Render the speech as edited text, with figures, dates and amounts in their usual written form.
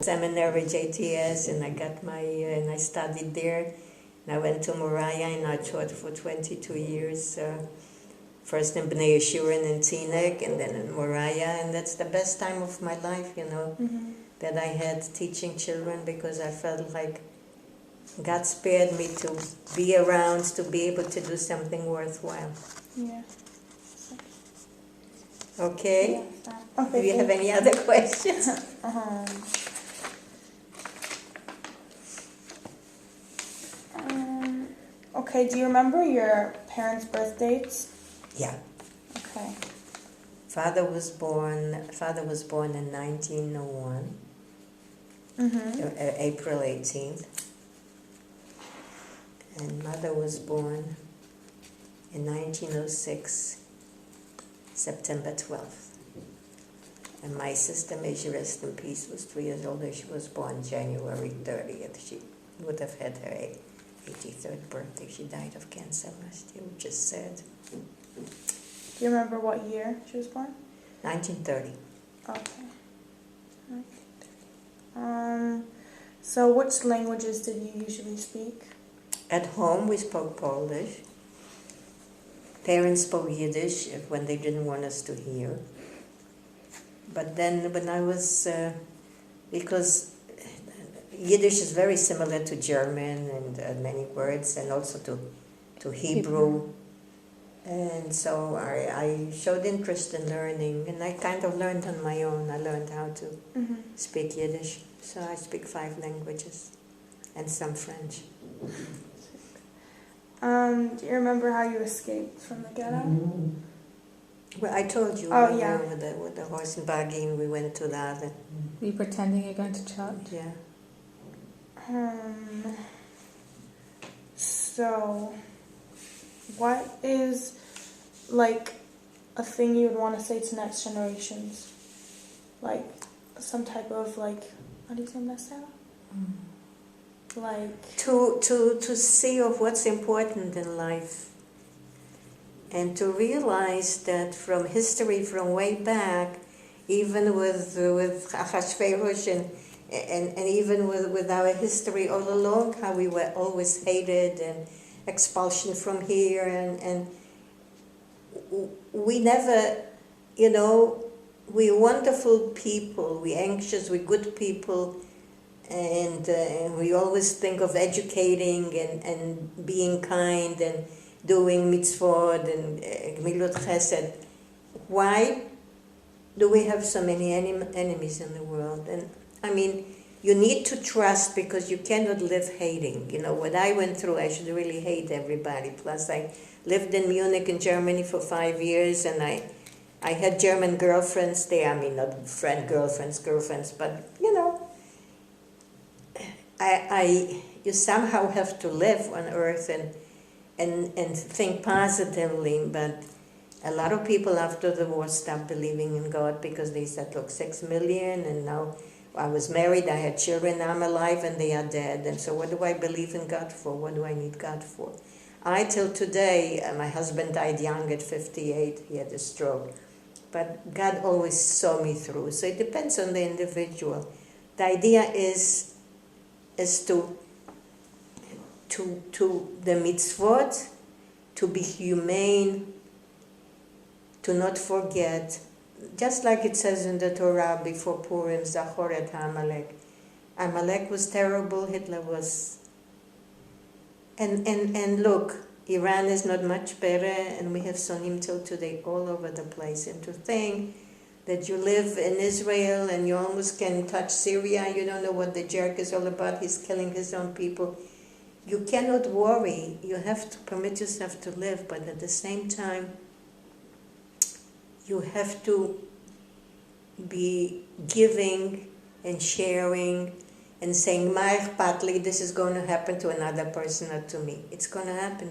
seminary, JTS, and I got and I studied there. And I went to Moriah and I taught for 22 years. First in Bnei Yeshurun in Teaneck, and then in Moriah, and that's the best time of my life, that I had teaching children, because I felt like God spared me to be around, to be able to do something worthwhile. Yeah. Okay? Yeah. Do you have any other questions? Okay, do you remember your parents' birth dates? Yeah. Okay. Father was born in 1901, April 18th. And mother was born in 1906, September 12th. And my sister, may she rest in peace, was 3 years older. She was born January 30th. She would have had her 83rd birthday. She died of cancer last year, which is sad. Do you remember what year she was born? 1930. Okay. So which languages did you usually speak? At home, we spoke Polish. Parents spoke Yiddish when they didn't want us to hear. But then when I was, because Yiddish is very similar to German and many words, and also to Hebrew. And so I showed interest in learning, and I kind of learned on my own. I learned how to speak Yiddish. So I speak 5 languages and some French. Do you remember how you escaped from the ghetto? Well, I told you, Oh, yeah. with the horse and buggy, and we went to that. Were you pretending you're going to church? Yeah. So, what is, like, a thing you would want to say to next generations? Like, some type of, like, how do you say Masala? Like... To see of what's important in life. And to realize that from history, from way back, even with Achashverosh and even with our history all along, how we were always hated and expulsion from here, and we never, we're wonderful people, we're anxious, we're good people, and we always think of educating and being kind and doing mitzvot and gemilut chesed. Why do we have so many enemies in the world? And I mean, you need to trust, because you cannot live hating. What I went through, I should really hate everybody. Plus, I lived in Munich in Germany for 5 years, and I had German girlfriends there. I mean, not girlfriends, but you somehow have to live on earth and think positively, but a lot of people after the war stopped believing in God, because they said, look, 6 million, and now I was married, I had children, now I'm alive and they are dead, and so what do I believe in God for? What do I need God for? Till today, my husband died young at 58, he had a stroke, but God always saw me through, so it depends on the individual. The idea is to the mitzvot, to be humane, to not forget, just like it says in the Torah before Purim, Zachor et Amalek. Amalek was terrible, Hitler was. And look, Iran is not much better, and we have Sunnim till today all over the place. And to think that you live in Israel and you almost can touch Syria, you don't know what the jerk is all about, he's killing his own people. You cannot worry, you have to permit yourself to live, but at the same time, you have to be giving and sharing and saying, "Ma echpat li, this is going to happen to another person, not to me." It's going to happen